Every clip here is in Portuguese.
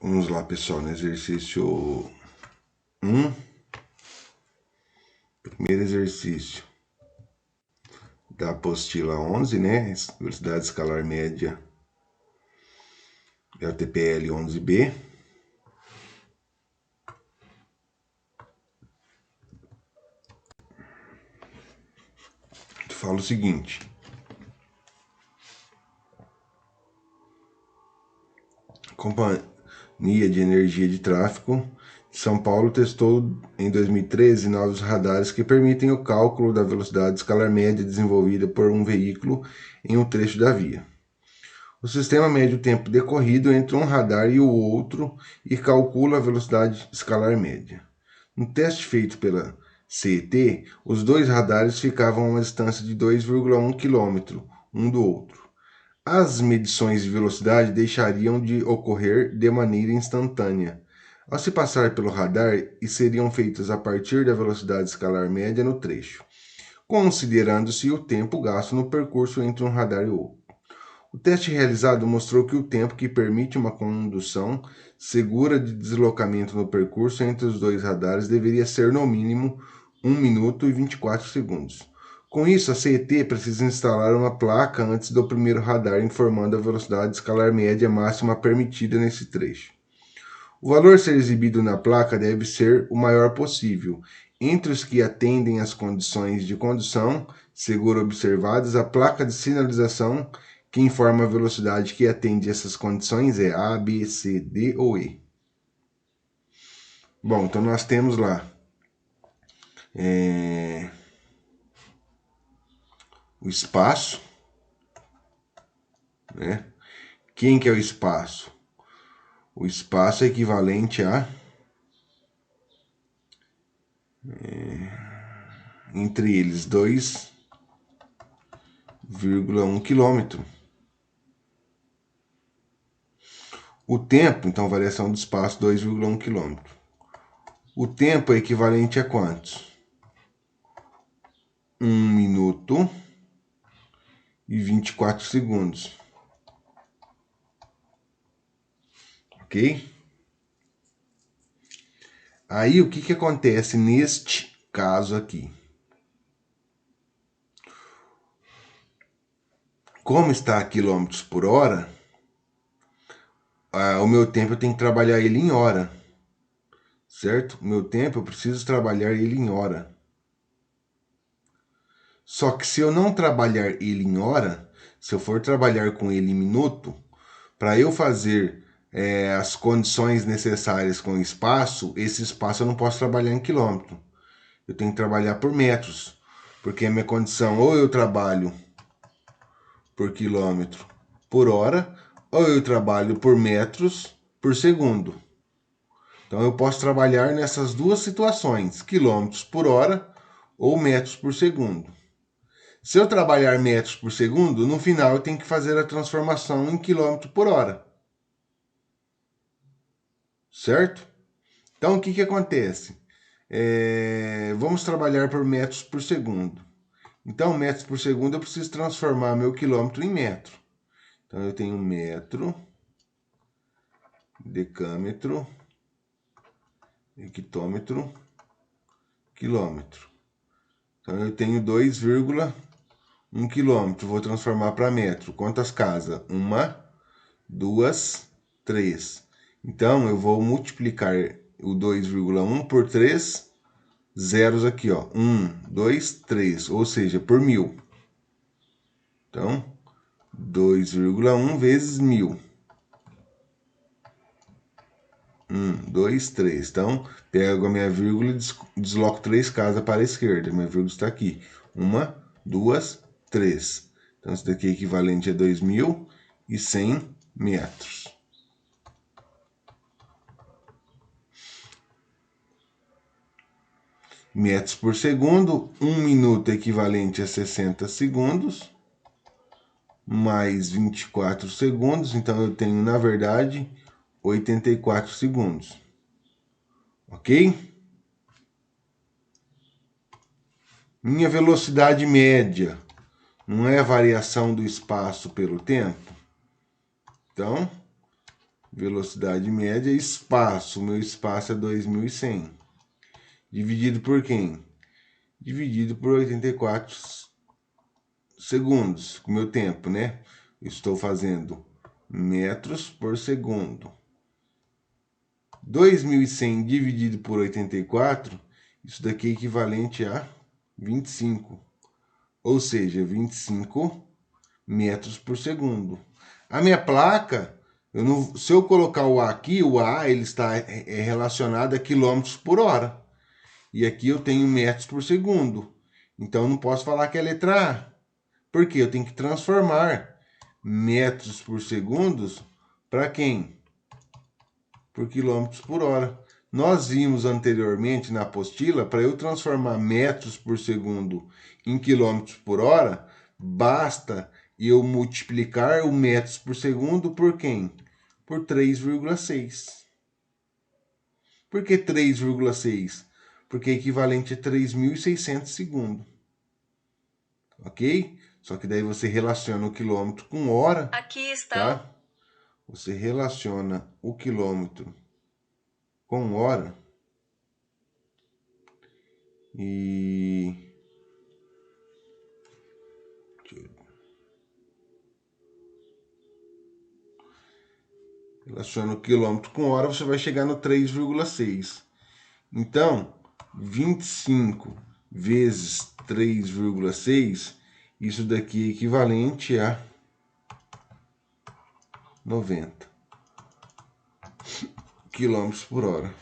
Vamos lá, pessoal, no exercício 1. Primeiro exercício da apostila 11, né? Velocidade escalar média LTPL 11B. Fala o seguinte: Companhia de Energia de Tráfego de São Paulo testou em 2013 novos radares que permitem o cálculo da velocidade escalar média desenvolvida por um veículo em um trecho da via. O sistema mede o tempo decorrido entre um radar e o outro e calcula a velocidade escalar média. No teste feito pela CET, os dois radares ficavam a uma distância de 2,1 km um do outro. As medições de velocidade deixariam de ocorrer de maneira instantânea, ao se passar pelo radar, e seriam feitas a partir da velocidade escalar média no trecho, considerando-se o tempo gasto no percurso entre um radar e o outro. O teste realizado mostrou que o tempo que permite uma condução segura de deslocamento no percurso entre os dois radares deveria ser no mínimo 1 minuto e 24 segundos. Com isso, a CET precisa instalar uma placa antes do primeiro radar informando a velocidade escalar média máxima permitida nesse trecho. O valor a ser exibido na placa deve ser o maior possível. Entre os que atendem às condições de condução segura observadas, a placa de sinalização que informa a velocidade que atende essas condições é A, B, C, D ou E. Bom, então nós temos lá o espaço, né? Quem que é o espaço? O espaço é equivalente a entre eles 2,1 km. O tempo, então variação do espaço 2,1 km. O tempo é equivalente a quantos? 1 minuto e 24 segundos. Ok? Aí o que acontece neste caso aqui? Como está a quilômetros por hora, o meu tempo eu tenho que trabalhar ele em hora. Certo? O meu tempo eu preciso trabalhar ele em hora. Só que se eu não trabalhar ele em hora, se eu for trabalhar com ele em minuto, para eu fazer as condições necessárias com o espaço, esse espaço eu não posso trabalhar em quilômetro. Eu tenho que trabalhar por metros. Porque a minha condição, ou eu trabalho por quilômetro por hora, ou eu trabalho por metros por segundo. Então eu posso trabalhar nessas duas situações, quilômetros por hora ou metros por segundo. Se eu trabalhar metros por segundo, no final eu tenho que fazer a transformação em quilômetro por hora. Certo? Então o que acontece? Vamos trabalhar por metros por segundo. Então, metros por segundo eu preciso transformar meu quilômetro em metro. Então eu tenho metro, decâmetro, hectômetro, quilômetro. Então eu tenho 2,1 quilômetro. Vou transformar para metro. Quantas casas? 1, 2, 3. Então eu vou multiplicar o 2,1 por 3 zeros aqui, ó. 1, 2, 3, ou seja, por 1000. Então, 2,1 vezes 1000. 1, 2, 3. Então, pego a minha vírgula e desloco 3 casas para a esquerda. Minha vírgula está aqui. 1, 2, 3. Então, isso daqui é equivalente a 2.100 metros. Metros por segundo, 1 minuto é equivalente a 60 segundos, mais 24 segundos, então eu tenho, na verdade, 84 segundos. Ok? Minha velocidade média não é a variação do espaço pelo tempo? Então, velocidade média, espaço, meu espaço é 2100. Dividido por quem? Dividido por 84 segundos, o meu tempo, né? Estou fazendo metros por segundo. 2100 dividido por 84, isso daqui é equivalente a 25. Ou seja, 25 metros por segundo. A minha placa, se eu colocar o A aqui, o A ele está relacionado a quilômetros por hora. E aqui eu tenho metros por segundo. Então eu não posso falar que é letra A. Por quê? Eu tenho que transformar metros por segundo para quem? Por quilômetros por hora. Nós vimos anteriormente na apostila, para eu transformar metros por segundo em quilômetros por hora, basta eu multiplicar o metros por segundo por quem? Por 3,6. Por que 3,6? Porque é equivalente a 3.600 segundos. Ok? Só que daí você relaciona o quilômetro com hora. Aqui está. Tá? Você relaciona o quilômetro com hora. E relaciona o quilômetro com hora, você vai chegar no 3,6. Então, 25 vezes 3,6, isso daqui é equivalente a 90 quilômetros por hora.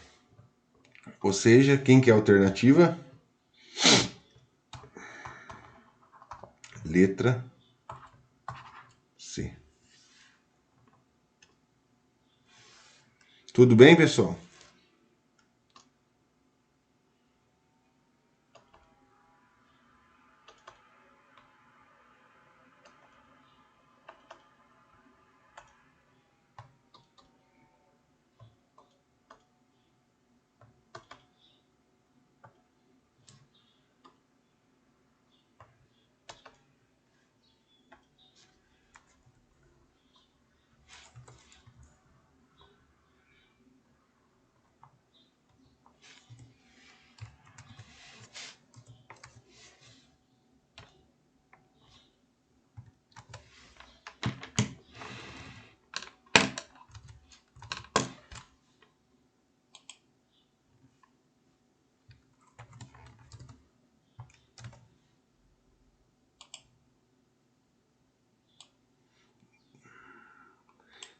Ou seja, quem que é a alternativa? Letra C. Tudo bem, pessoal?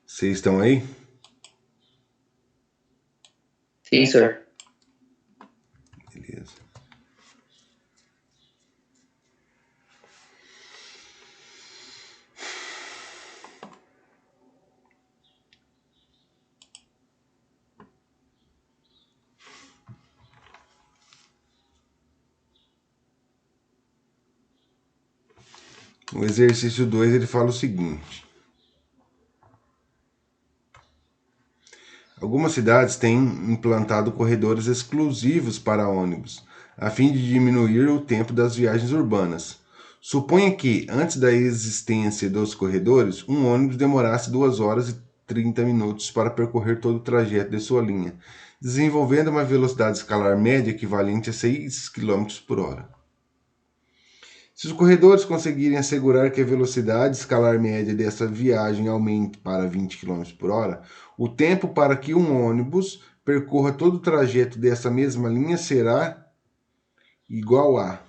Vocês estão aí? Sim, senhor. Beleza. O exercício 2 ele fala o seguinte: algumas cidades têm implantado corredores exclusivos para ônibus, a fim de diminuir o tempo das viagens urbanas. Suponha que, antes da existência dos corredores, um ônibus demorasse 2 horas e 30 minutos para percorrer todo o trajeto de sua linha, desenvolvendo uma velocidade escalar média equivalente a 6 km por hora. Se os corredores conseguirem assegurar que a velocidade escalar média dessa viagem aumente para 20 km por hora, o tempo para que um ônibus percorra todo o trajeto dessa mesma linha será igual a.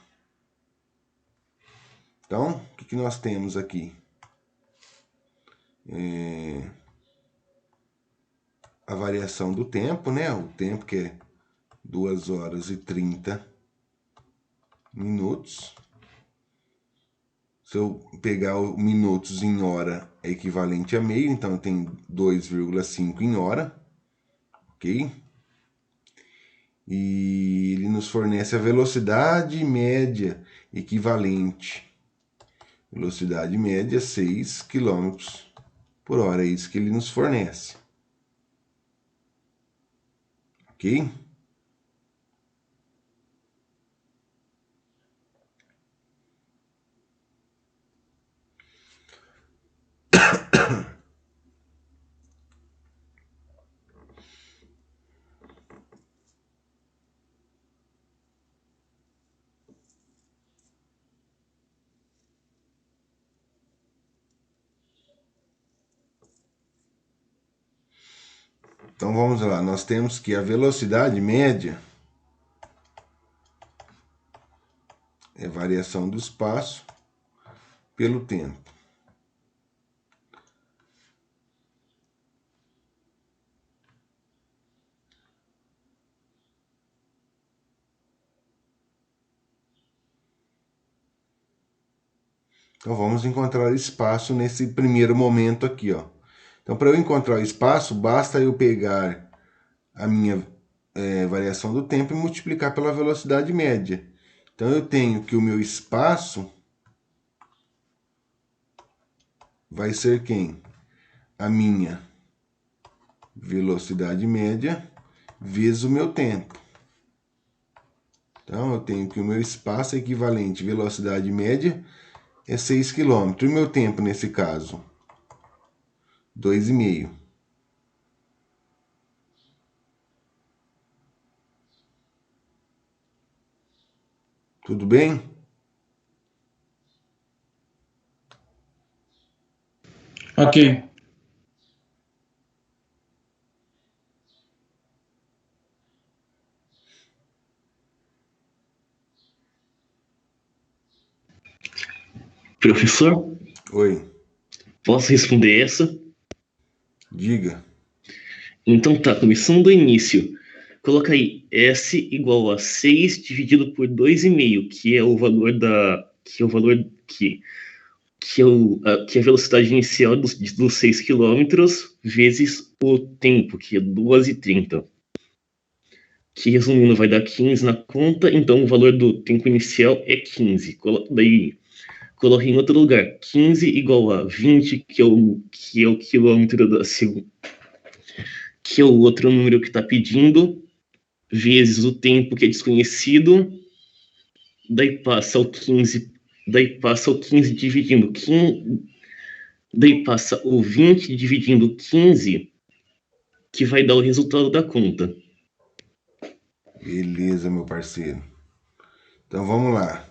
Então, o que nós temos aqui? A variação do tempo, né? O tempo que é 2 horas e 30 minutos. Se eu pegar o minutos em hora, é equivalente a meio, então eu tenho 2,5 em hora, ok? E ele nos fornece a velocidade média equivalente. Velocidade média 6 km por hora, é isso que ele nos fornece. Ok? Então vamos lá, nós temos que a velocidade média é variação do espaço pelo tempo. Então vamos encontrar espaço nesse primeiro momento aqui, ó. Então para eu encontrar o espaço, basta eu pegar a minha variação do tempo e multiplicar pela velocidade média. Então eu tenho que o meu espaço vai ser quem? A minha velocidade média vezes o meu tempo. Então eu tenho que o meu espaço é equivalente à velocidade média é 6 km. E o meu tempo nesse caso? 2,5. Tudo bem? Ok. Professor, Oi, posso responder essa? diga. Então tá, começando do início. Coloca aí S igual a 6 dividido por 2,5, que é o valor da. Que é o valor que é a velocidade inicial dos 6 quilômetros vezes o tempo, que é 2,30. Que resumindo vai dar 15 na conta, então o valor do tempo inicial é 15. Daí coloquei em outro lugar. 15 igual a 20, que é o quilômetro da segunda, que é o outro número que está pedindo, vezes o tempo que é desconhecido, daí passa o 15, dividindo 15, daí passa o 20 dividindo 15, que vai dar o resultado da conta. Beleza, meu parceiro. Então vamos lá.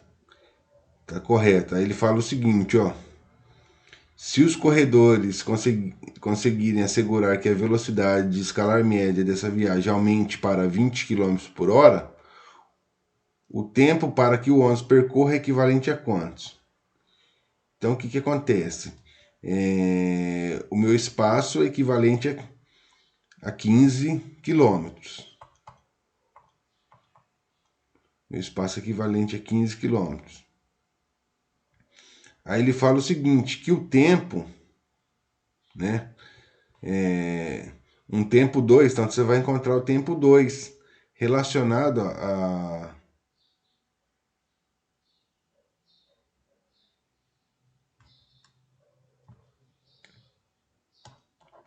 Tá correto. Aí ele fala o seguinte, ó. Se os corredores conseguirem assegurar que a velocidade escalar média dessa viagem aumente para 20 km por hora, o tempo para que o ônibus percorra é equivalente a quantos? Então, o que acontece? O meu espaço é equivalente a 15 quilômetros. Meu espaço é equivalente a 15 quilômetros. Aí ele fala o seguinte, que o tempo, né? Um tempo 2, então você vai encontrar o tempo 2 relacionado a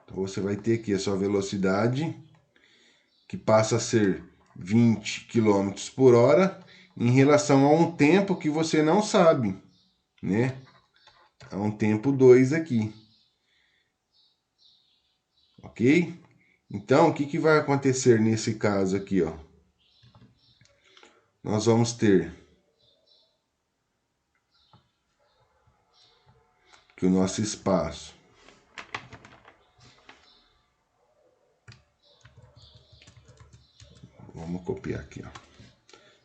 então você vai ter aqui a sua velocidade, que passa a ser 20 km por hora, em relação a um tempo que você não sabe, né? A um tempo 2 aqui. Ok? Então, o que vai acontecer nesse caso aqui, ó? Nós vamos ter que o nosso espaço vamos copiar aqui, ó.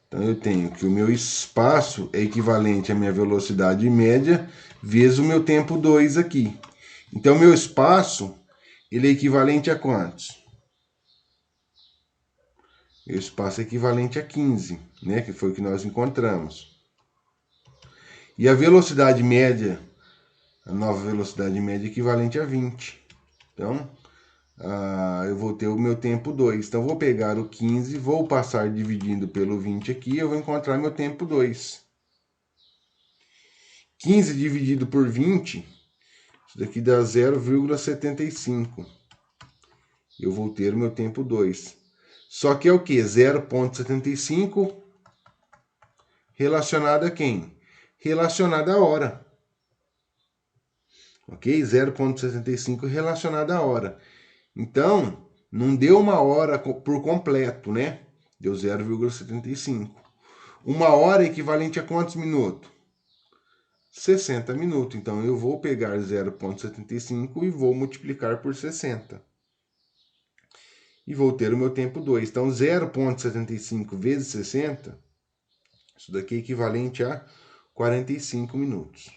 Então eu tenho que o meu espaço é equivalente à minha velocidade média vezes o meu tempo 2 aqui. Então meu espaço, ele é equivalente a quantos? Meu espaço é equivalente a 15, né, que foi o que nós encontramos. E a velocidade média, a nova velocidade média é equivalente a 20. Então, eu vou ter o meu tempo 2. Então, vou pegar o 15, vou passar dividindo pelo 20 aqui, eu vou encontrar meu tempo 2. 15 dividido por 20, isso daqui dá 0,75. Eu vou ter o meu tempo 2. Só que é o que? 0,75 relacionado a quem? Relacionado à hora. Ok? 0,75 relacionado à hora. Então, não deu uma hora por completo, né? Deu 0,75. Uma hora é equivalente a quantos minutos? 60 minutos. Então, eu vou pegar 0,75 e vou multiplicar por 60. e vou ter o meu tempo 2. Então, 0,75 vezes 60, isso daqui é equivalente a 45 minutos.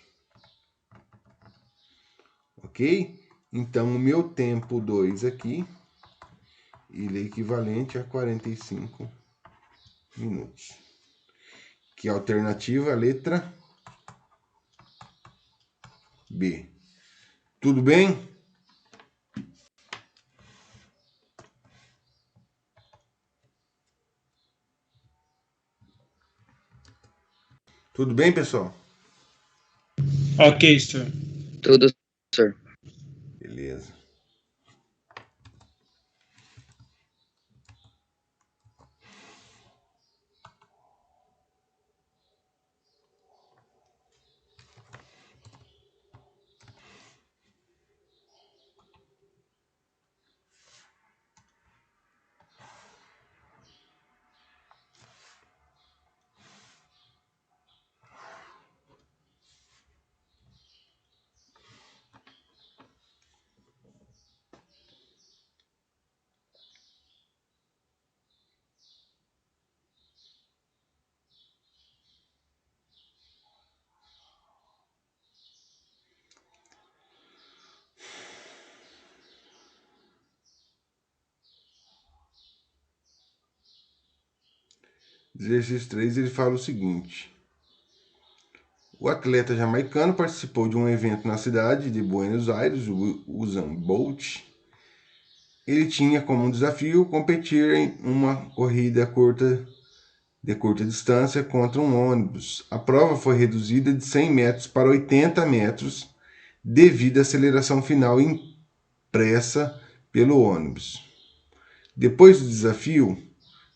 Ok? Então, o meu tempo 2 aqui, ele é equivalente a 45 minutos. Que é a alternativa, a letra B. Tudo bem? Tudo bem, pessoal? Ok, senhor. Tudo, senhor. Beleza. Exercício 3, ele fala o seguinte. O atleta jamaicano participou de um evento na cidade de Buenos Aires, o Usain Bolt. Ele tinha como desafio competir em uma corrida de curta distância contra um ônibus. A prova foi reduzida de 100 metros para 80 metros devido à aceleração final impressa pelo ônibus. Depois do desafio,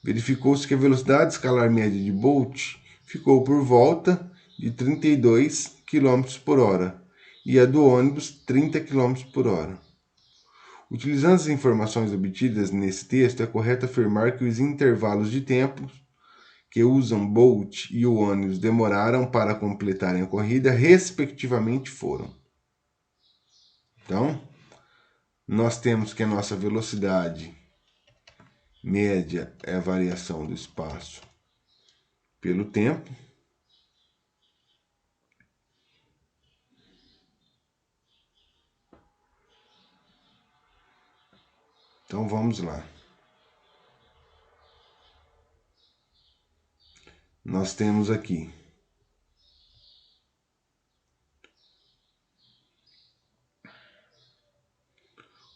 verificou-se que a velocidade escalar média de Bolt ficou por volta de 32 km por hora e a do ônibus 30 km por hora. Utilizando as informações obtidas nesse texto, é correto afirmar que os intervalos de tempo que o Usain Bolt e o ônibus demoraram para completarem a corrida, respectivamente, foram. Então, nós temos que a nossa velocidade média é a variação do espaço pelo tempo. Então vamos lá. Nós temos aqui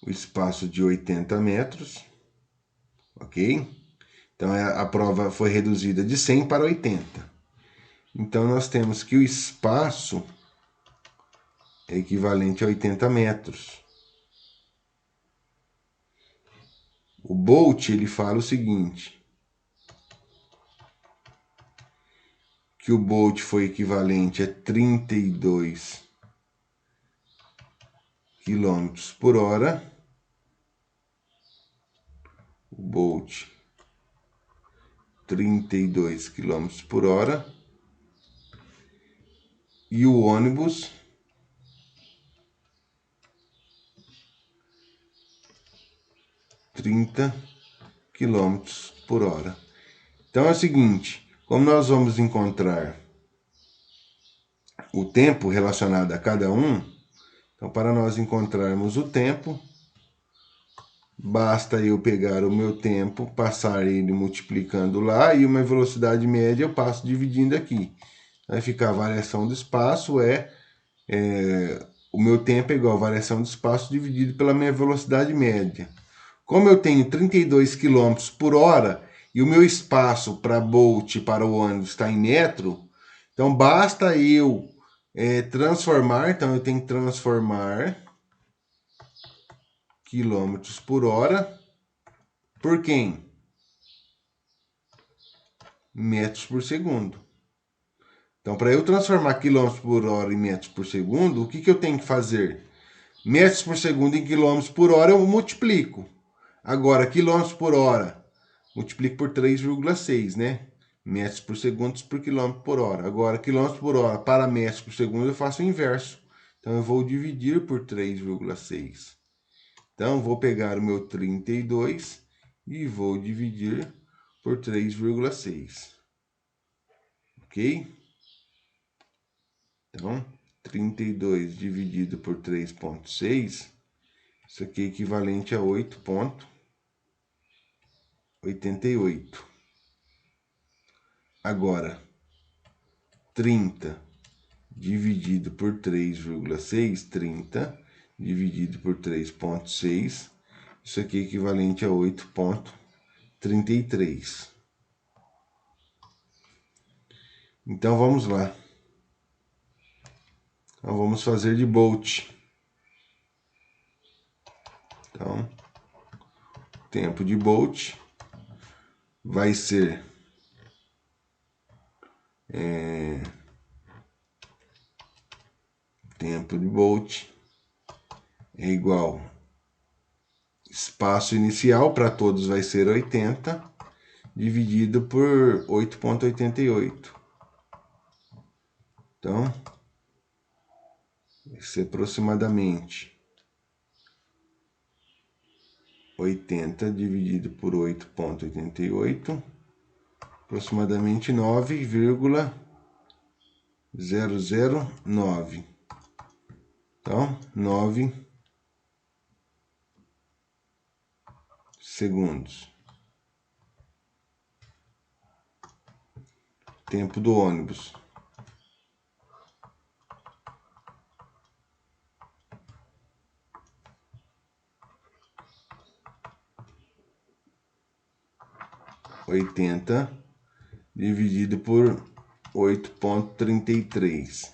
o espaço de 80 metros, ok? Então a prova foi reduzida de 100 para 80. Então nós temos que o espaço é equivalente a 80 metros. O Bolt, ele fala o seguinte, que o Bolt foi equivalente a 32 km por hora. O Bolt, 32 km por hora. E o ônibus, 30 km por hora. Então é o seguinte, como nós vamos encontrar o tempo relacionado a cada um, então para nós encontrarmos o tempo, basta eu pegar o meu tempo, passar ele multiplicando lá e uma velocidade média eu passo dividindo aqui. Vai ficar a variação do espaço o meu tempo é igual a variação do espaço dividido pela minha velocidade média. Como eu tenho 32 km por hora e o meu espaço para Bolt, para o ônibus, está em metro, então basta eu transformar, então eu tenho que transformar quilômetros por hora por quem? Metros por segundo. Então, para eu transformar quilômetros por hora em metros por segundo, o que eu tenho que fazer? Metros por segundo em quilômetros por hora eu multiplico. Agora, quilômetros por hora, multiplico por 3,6, né? Metros por segundo por quilômetro por hora. Agora, quilômetros por hora para metros por segundo eu faço o inverso. Então, eu vou dividir por 3,6. Então, vou pegar o meu 32 e vou dividir por 3,6. Ok? Então, 32 dividido por 3,6, isso aqui é equivalente a 8,88. Agora, 30 dividido por 3,6, 30 dividido por 3,6, isso aqui é equivalente a 8,33. Então, vamos lá. Então, vamos fazer de Bolt. Então, tempo de Bolt vai ser tempo de Bolt é igual espaço inicial, para todos vai ser 80, dividido por 8,88. Então, vai ser aproximadamente 80 dividido por 8,88, aproximadamente 9,009. Então, 9 segundos. Tempo do ônibus. Oitenta dividido por 8,33.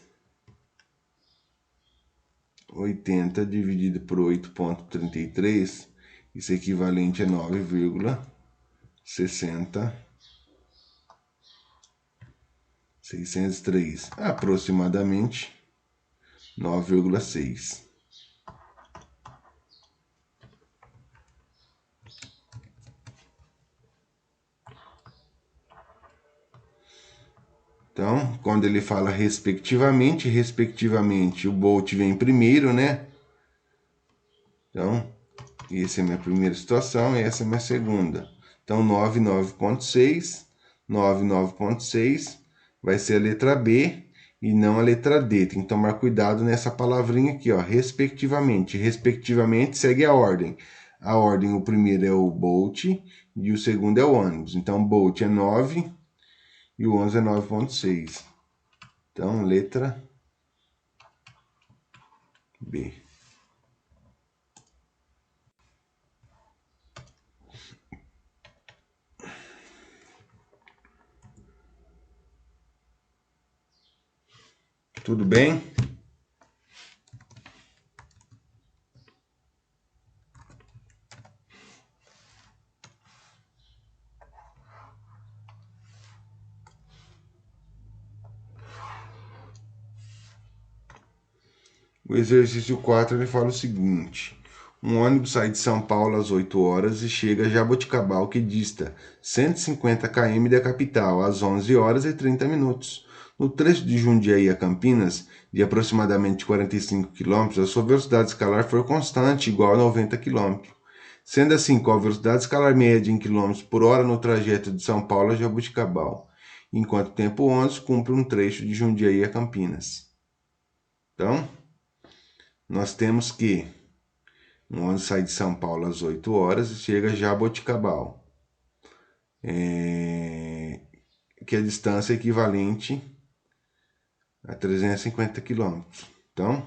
80 dividido por 8,33, isso é equivalente a 9,603, aproximadamente 9,6. Então, quando ele fala respectivamente, o Bolt vem primeiro, né? Então, essa é a minha primeira situação e essa é a minha segunda. Então, 9,9,6, 9,9,6 vai ser a letra B e não a letra D. Tem que tomar cuidado nessa palavrinha aqui, ó, respectivamente. Respectivamente segue a ordem. A ordem, o primeiro é o Bolt e o segundo é o ônibus. Então, Bolt é 9 e o ônibus é 9,6. Então, letra B. Tudo bem? O exercício 4 ele fala o seguinte: um ônibus sai de São Paulo às 8 horas e chega a Jaboticabal, que dista 150 km da capital, às 11 horas e 30 minutos. No trecho de Jundiaí a Campinas, de aproximadamente 45 km, a sua velocidade escalar for constante, igual a 90 km. Sendo assim, qual a velocidade escalar média em km por hora no trajeto de São Paulo a Jaboticabal? Em quanto tempo o ônibus cumpre um trecho de Jundiaí a Campinas? Então, nós temos que um ônibus sai de São Paulo às 8 horas e chega a Jaboticabal, que a distância é equivalente a 350 quilômetros. Então,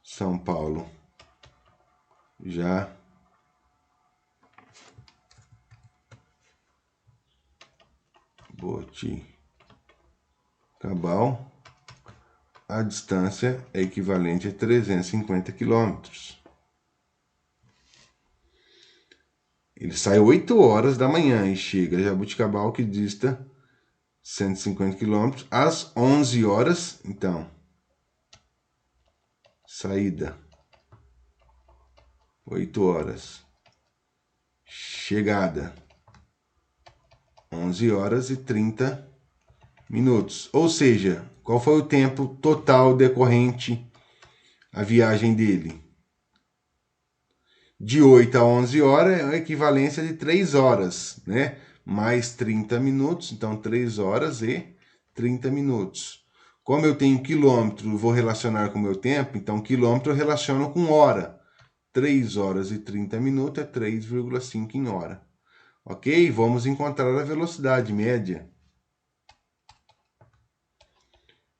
São Paulo, Jaboticabal, a distância é equivalente a 350 quilômetros. Ele sai 8 horas da manhã e chega a Jaboticabal, que dista 150 quilômetros, às 11 horas. Então, saída 8 horas, chegada 11 horas e 30 minutos. Ou seja, qual foi o tempo total decorrente à viagem dele? De 8 a 11 horas é a equivalência de 3 horas, né? Mais 30 minutos, então 3 horas e 30 minutos. Como eu tenho quilômetro, vou relacionar com o meu tempo, então quilômetro eu relaciono com hora. 3 horas e 30 minutos é 3,5 em hora. Ok? Vamos encontrar a velocidade média.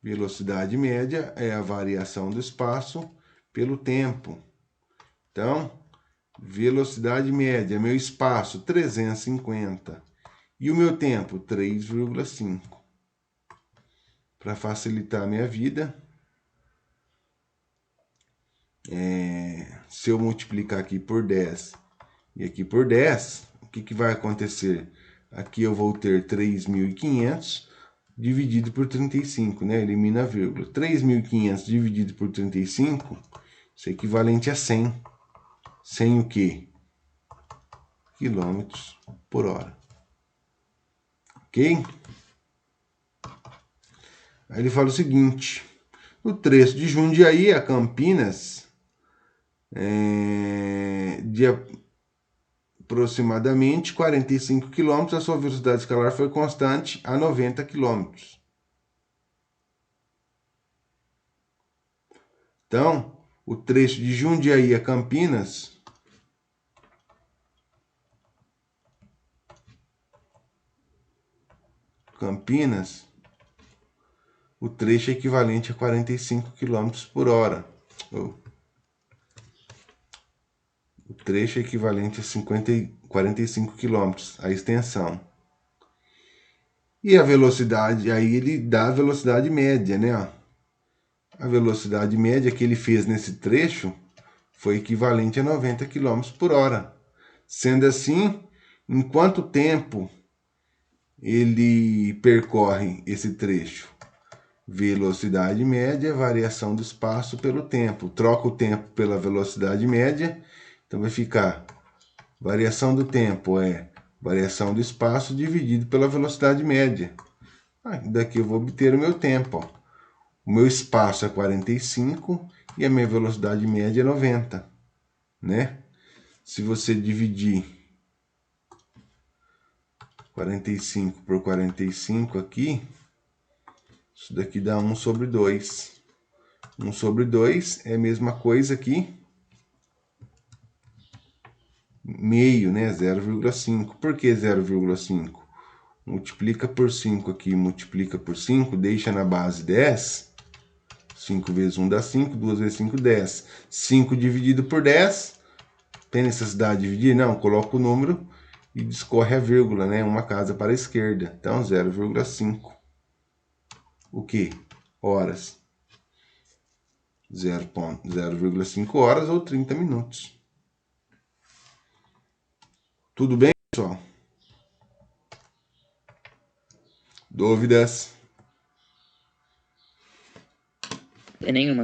Velocidade média é a variação do espaço pelo tempo. Então, velocidade média, meu espaço 350 e o meu tempo 3,5. Para facilitar a minha vida, se eu multiplicar aqui por 10 e aqui por 10, o que vai acontecer? Aqui eu vou ter 3.500 dividido por 35, né? Elimina a vírgula. 3.500 dividido por 35, isso é equivalente a 100. 100 o quê? Quilômetros por hora. Ok? Aí ele fala o seguinte: o trecho de Jundiaí a Campinas, de aproximadamente 45 km, a sua velocidade escalar foi constante a 90 km. Então, o trecho de Jundiaí a Campinas o trecho é equivalente a 45 km por hora. O trecho é equivalente a 45 km, a extensão. E a velocidade, aí ele dá a velocidade média, né? A velocidade média que ele fez nesse trecho foi equivalente a 90 km por hora. Sendo assim, em quanto tempo ele percorre esse trecho? Velocidade média, variação do espaço pelo tempo. Troca o tempo pela velocidade média, então vai ficar variação do tempo é variação do espaço dividido pela velocidade média. Daqui eu vou obter o meu tempo. Ó. O meu espaço é 45 e a minha velocidade média é 90, né? Se você dividir 45 por 45 aqui, isso daqui dá 1 sobre 2. 1 sobre 2 é a mesma coisa que meio, né? 0,5. Por que 0,5? Multiplica por 5 aqui, multiplica por 5, deixa na base 10. 5 vezes 1 dá 5, 2 vezes 5, 10. 5 dividido por 10, tem necessidade de dividir? Não, coloca o número e discorre a vírgula, né? Uma casa para a esquerda. Então, 0,5. O que? Horas. 0,5 horas ou 30 minutos. Tudo bem, pessoal? Dúvidas? Tem nenhuma.